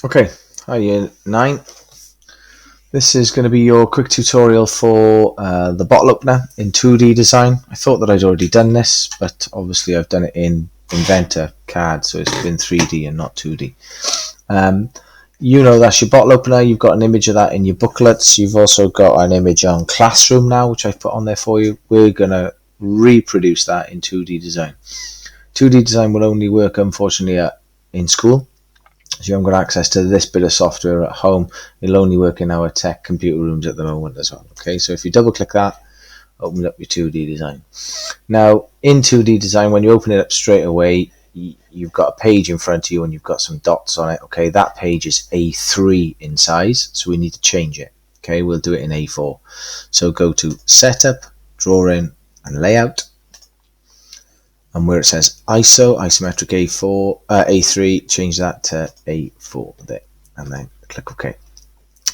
Okay, hi Year 9. This is going to be your quick tutorial for the bottle opener in 2D design. I thought that I'd already done this, but obviously I've done it in Inventor CAD, so it's been 3D and not 2D. You know that's your bottle opener. You've got an image of that in your booklets. You've also got an image on Classroom now, which I've put on there for you. We're going to reproduce that in 2D design. 2D design will only work, unfortunately, in school. So you haven't got access to this bit of software at home. It'll only work in our tech computer rooms at the moment as well. Okay, so if you double click that, open up your 2D design. Now in 2D design, when you open it up straight away, you've got a page in front of you and you've got some dots on it. Okay, that page is A3 in size, so we need to change it. Okay, we'll do it in A4. So go to Setup, Drawing and Layout. And where it says ISO, isometric A3, change that to A4 there, and then click OK.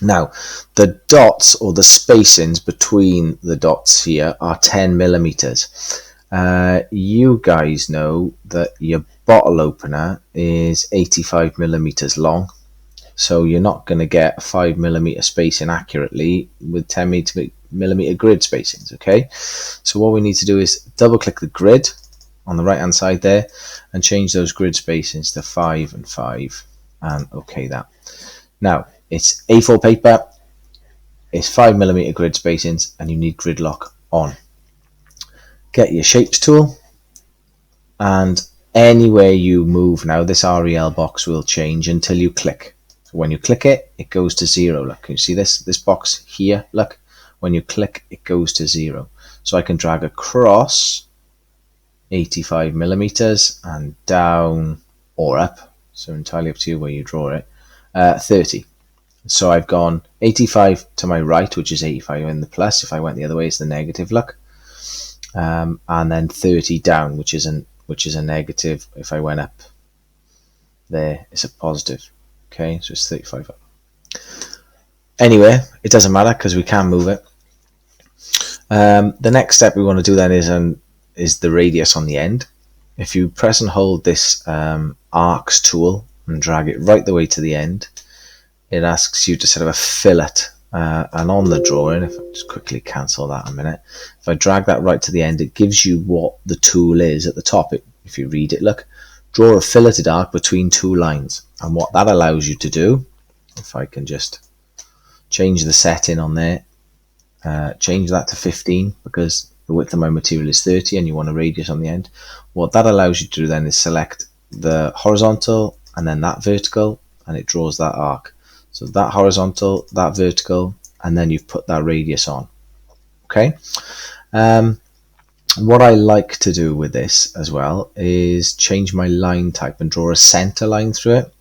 Now, the dots or the spacings between the dots here are 10 millimeters. You guys know that your bottle opener is 85 millimeters long, so you're not going to get 5 millimeter spacing accurately with 10 millimeter grid spacings. Okay, so what we need to do is double click the grid on the right hand side there and change those grid spacings to 5 and 5 and OK that. Now it's A4 paper, it's 5 millimeter grid spacings, and you need grid lock on. Get your shapes tool, and anywhere you move now, this REL box will change until you click. So when you click it, it goes to 0. Look, can you see this box here? Look, when you click, it goes to 0. So I can drag across 85 millimeters and down or up, so entirely up to you where you draw it, 30. So I've gone 85 to my right, which is 85 in the plus. If I went the other way, it's the negative, look, and then 30 down, which is a negative. If I went up there, it's a positive. Okay, so it's 35 up. Anyway, it doesn't matter because we can move it. The next step we want to do then is the radius on the end. If you press and hold this arcs tool and drag it right the way to the end, it asks you to set up a fillet. And on the drawing, if I just quickly cancel that a minute, if I drag that right to the end, it gives you what the tool is at the top. If you read it, look, draw a filleted arc between two lines. And what that allows you to do, if I can just change the setting on there, change that to 15 because the width of my material is 30 and you want a radius on the end. What that allows you to do then is select the horizontal and then that vertical, and it draws that arc. So that horizontal, that vertical, and then you've put that radius on. Okay. What I like to do with this as well is change my line type and draw a center line through it.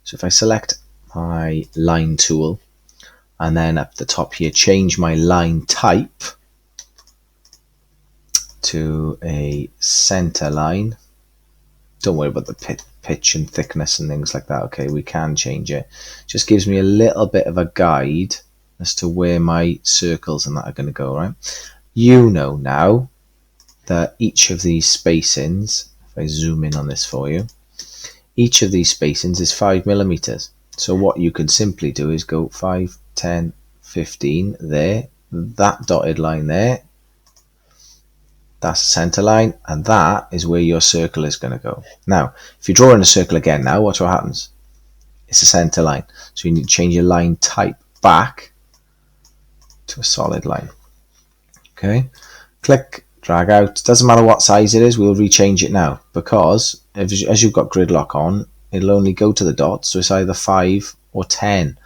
So if I select my line tool and then up the top here, change my line type to a center line. Don't worry about the pitch and thickness and things like that. Okay, we can change it. Just gives me a little bit of a guide as to where my circles and that are going to go, right? You know now that each of these spacings, if I zoom in on this for you, each of these spacings is 5 millimeters. So what you can simply do is go 5, 10, 15 there, that dotted line there, that's the center line, and that is where your circle is going to go. Now, if you draw in a circle again now, watch what happens. It's a center line. So you need to change your line type back to a solid line. Okay, click, drag out. Doesn't matter what size it is, we'll rechange it now because as you've got grid lock on, it'll only go to the dots, so it's either 5 or 10.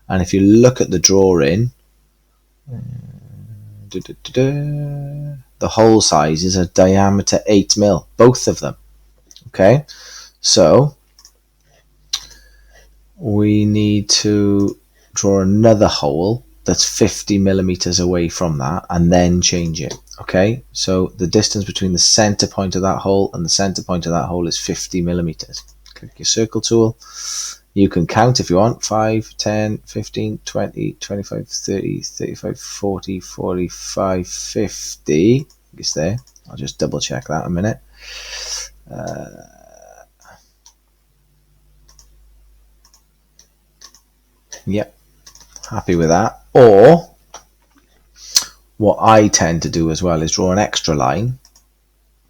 And if you look at the drawing, the hole size is a diameter 8 mil, both of them. Okay, so we need to draw another hole that's 50 millimeters away from that and then change it. Okay, so the distance between the center point of that hole and the center point of that hole is 50 millimeters. Click your circle tool. You can count if you want, 5, 10, 15, 20, 25, 30, 35, 40, 45, 50. It's there. I'll just double check that a minute. Yep, happy with that. Or what I tend to do as well is draw an extra line.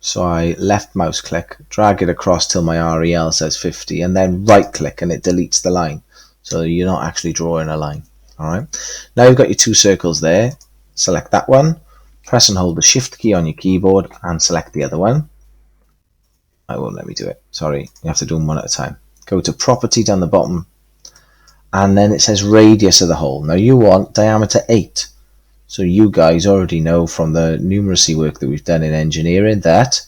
So I left mouse click, drag it across till my REL says 50, and then right click and it deletes the line. So you're not actually drawing a line. All right. Now you've got your 2 circles there. Select that one, press and hold the shift key on your keyboard and select the other one. I won't let me do it. Sorry, you have to do them one at a time. Go to property down the bottom, and then it says radius of the hole. Now you want diameter 8. So you guys already know from the numeracy work that we've done in engineering that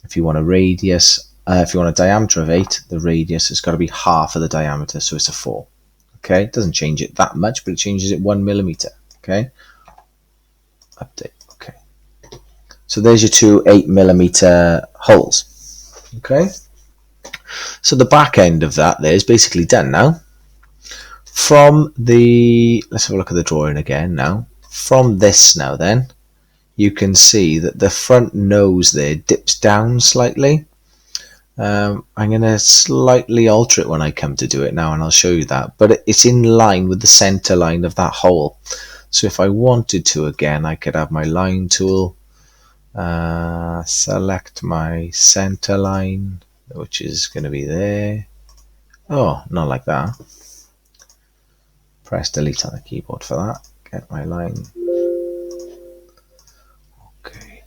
if you want a radius, if you want a diameter of 8, the radius has got to be half of the diameter, so it's a 4. Okay, it doesn't change it that much, but it changes it 1 millimeter. Okay, update. Okay, so there's your 2 8 millimeter holes. Okay, so the back end of that there is basically done now. From the, let's have a look at the drawing again now. From this now then, you can see that the front nose there dips down slightly. I'm going to slightly alter it when I come to do it now, and I'll show you that. But it's in line with the center line of that hole. So if I wanted to, again, I could have my line tool, select my center line, which is going to be there. Oh, not like that. Press delete on the keyboard for that. Get my line. Okay.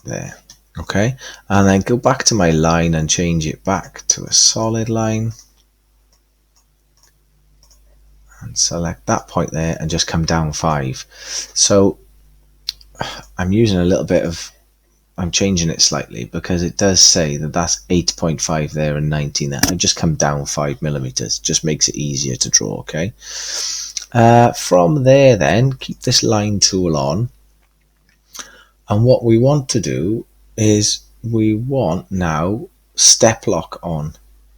There. Okay. And then go back to my line and change it back to a solid line. And select that point there and just come down 5. So I'm using a little bit of, I'm changing it slightly because it does say that that's 8.5 there and 19 there. I've just come down 5 millimeters. Just makes it easier to draw. Okay. From there then, keep this line tool on, and what we want to do is we want now step lock on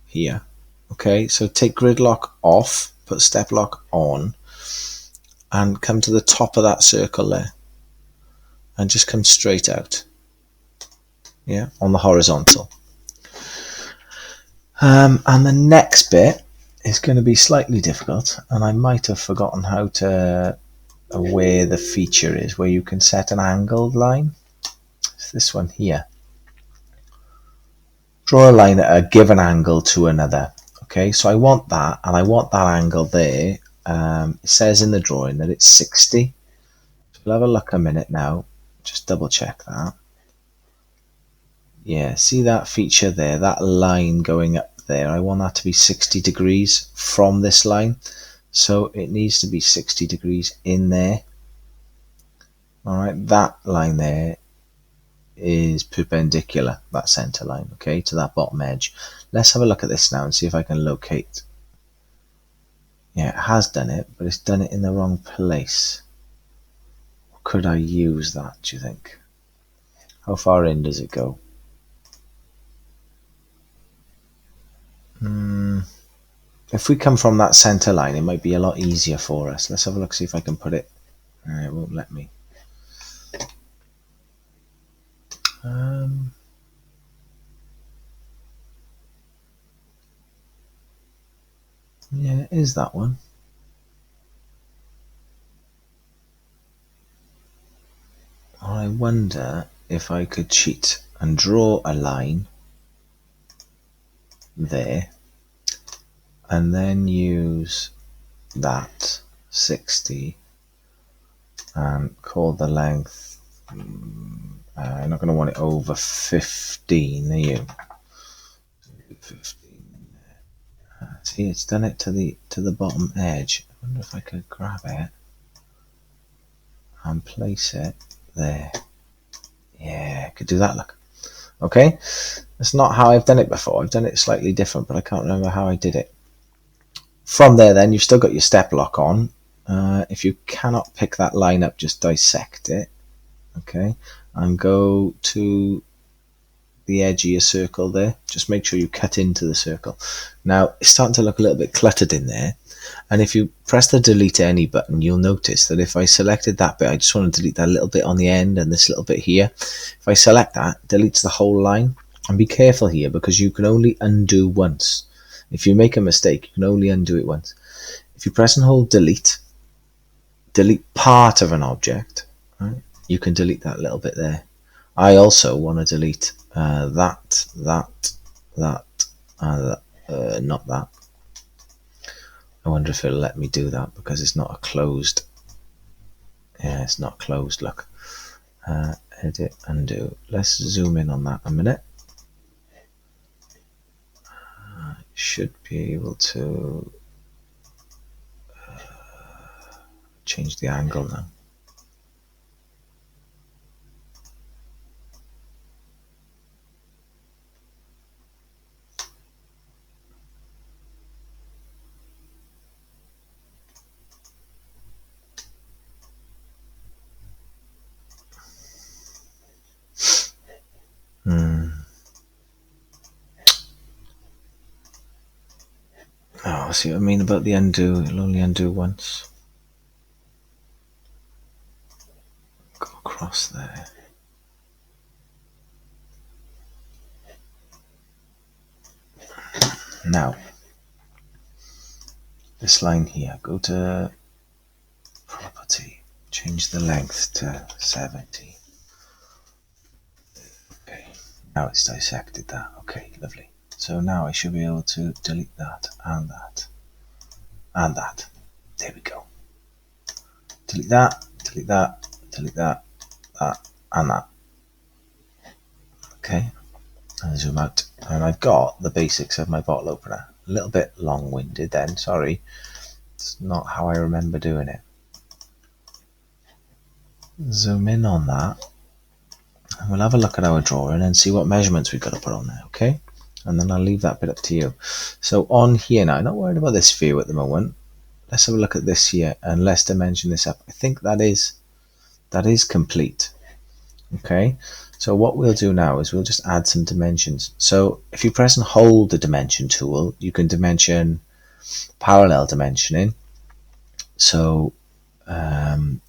here. Okay, so take grid lock off, put step lock on, and come to the top of that circle there and just come straight out, yeah, on the horizontal. And the next bit is going to be slightly difficult, and I might have forgotten how to, where the feature is where you can set an angled line. It's this one here. Draw a line at a given angle to another. Okay, so I want that, and I want that angle there. It says in the drawing that it's 60. So we'll have a look a minute now, just double check that. Yeah, see that feature there, that line going up there, I want that to be 60 degrees from this line, so it needs to be 60 degrees in there. Alright, that line there is perpendicular, that center line, okay, to that bottom edge. Let's have a look at this now and see if I can locate. Yeah, it has done it, but it's done it in the wrong place. Could I use that, do you think? How far in does it go? If we come from that center line, it might be a lot easier for us. Let's have a look, see if I can put it. It won't let me. Yeah, it is that one. I wonder if I could cheat and draw a line there and then use that 60 and call the length, you're not going to want it over 15, are you? 15. See, it's done it to the bottom edge. I wonder if I could grab it and place it there. Yeah, I could do that, look. Okay, that's not how I've done it before. I've done it slightly different, but I can't remember how I did it. From there then, you've still got your step lock on. If you cannot pick that line up, just dissect it. Okay, and go to the edge of your circle there. Just make sure you cut into the circle. Now, it's starting to look a little bit cluttered in there. And if you press the delete any button, you'll notice that if I selected that bit, I just want to delete that little bit on the end and this little bit here. If I select that, it deletes the whole line. And be careful here because you can only undo once. If you make a mistake, you can only undo it once. If you press and hold delete part of an object, right, you can delete that little bit there. I also want to delete that, not that. I wonder if it'll let me do that because it's not a closed. Yeah, it's not closed, look. Edit, undo. Let's zoom in on that a minute. Should be able to change the angle now. Oh, see what I mean about the undo. It'll only undo once. Go across there. Now, this line here, go to property, change the length to 70. Okay, now it's dissected that. Okay, lovely. So now I should be able to delete that and that and that. There we go. Delete that, delete that, delete that, that and that. Okay, and zoom out. And I've got the basics of my bottle opener. A little bit long-winded then, sorry. It's not how I remember doing it. Zoom in on that. And we'll have a look at our drawing and see what measurements we've got to put on there, okay? And then I'll leave that bit up to you. So on here now, I'm not worried about this view at the moment. Let's have a look at this here and let's dimension this up. I think that is complete. Okay, so what we'll do now is we'll just add some dimensions. So if you press and hold the dimension tool, you can dimension parallel dimensioning. So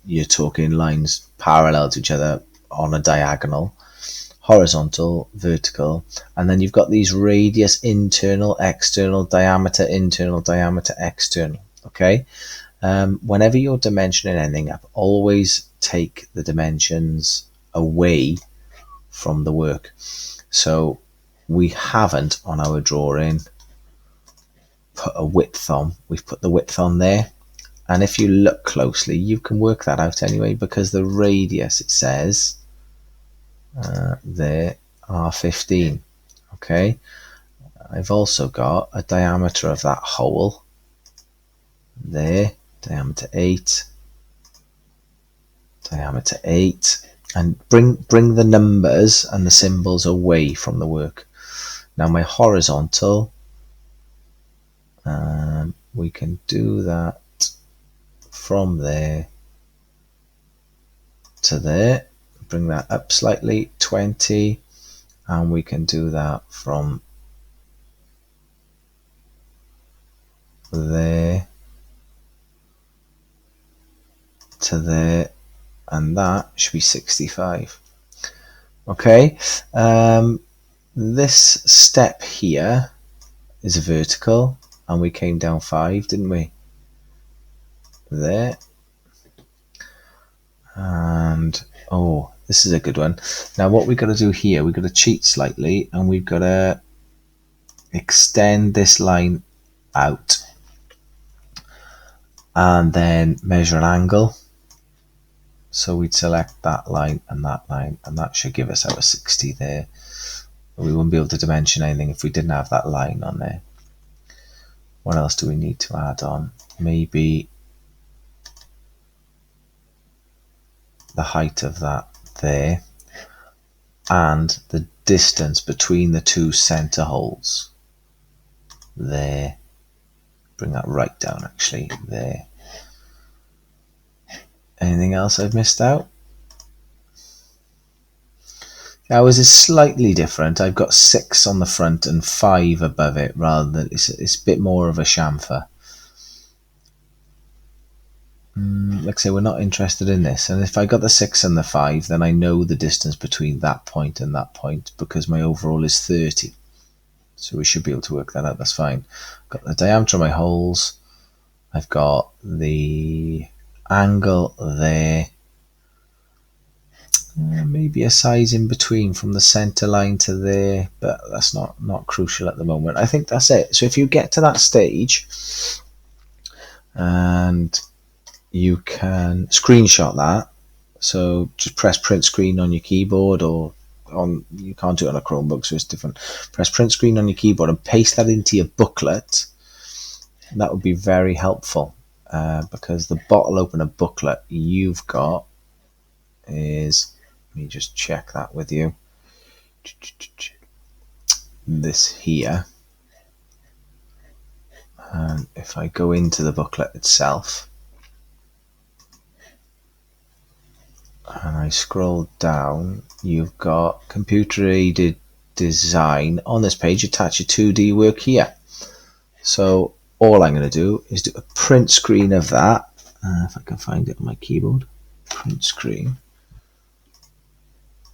you're talking lines parallel to each other on a diagonal, horizontal, vertical, and then you've got these radius internal, external, diameter internal, diameter external. Okay, whenever you're dimensioning anything up, always take the dimensions away from the work. So we haven't on our drawing put a width on. We've put the width on there, and if you look closely you can work that out anyway, because the radius, it says there are 15. Okay, I've also got a diameter of that hole there, diameter 8, diameter 8, and bring the numbers and the symbols away from the work. Now my horizontal, we can do that from there to there, bring that up slightly, 20, and we can do that from there to there, and that should be 65. Okay, this step here is vertical, and we came down 5, didn't we? There. And oh, this is a good one. Now what we've got to do here, we've got to cheat slightly, and we've got to extend this line out and then measure an angle. So we'd select that line, and that should give us our 60 there. But we wouldn't be able to dimension anything if we didn't have that line on there. What else do we need to add on? Maybe the height of that there, and the distance between the two center holes there. Bring that right down, actually, there. Anything else I've missed out? Ours is slightly different. I've got 6 on the front and 5 above it, rather than it's a bit more of a chamfer. Like I say, we're not interested in this, and if I got the 6 and the 5, then I know the distance between that point and that point, because my overall is 30. So we should be able to work that out. That's fine. Got the diameter of my holes. I've got the angle there. Maybe a size in between from the center line to there, but that's not crucial at the moment. I think that's it. So if you get to that stage and you can screenshot that, so just press print screen on your keyboard, or on, you can't do it on a Chromebook, so it's different. Press print screen on your keyboard and paste that into your booklet. That would be very helpful, because the bottle opener booklet you've got is, let me just check that with you, this here. And if I go into the booklet itself and I scroll down, you've got computer aided design on this page. Attach your 2D work here. So all I'm going to do is do a print screen of that. If I can find it on my keyboard, print screen.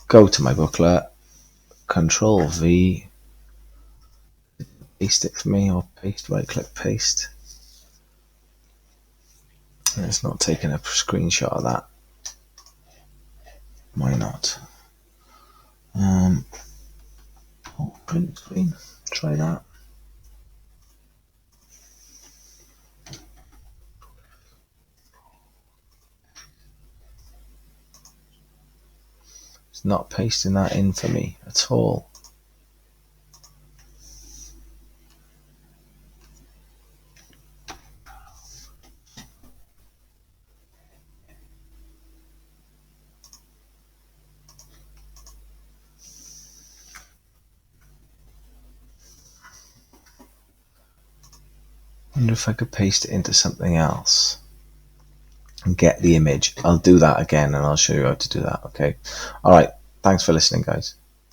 Go to my booklet, Control V, paste it for me, or paste, right click paste. And it's not taking a screenshot of that. Why not? Print screen, try that. It's not pasting that in for me at all. I wonder if I could paste it into something else and get the image. I'll do that again and I'll show you how to do that. Okay. All right. Thanks for listening, guys.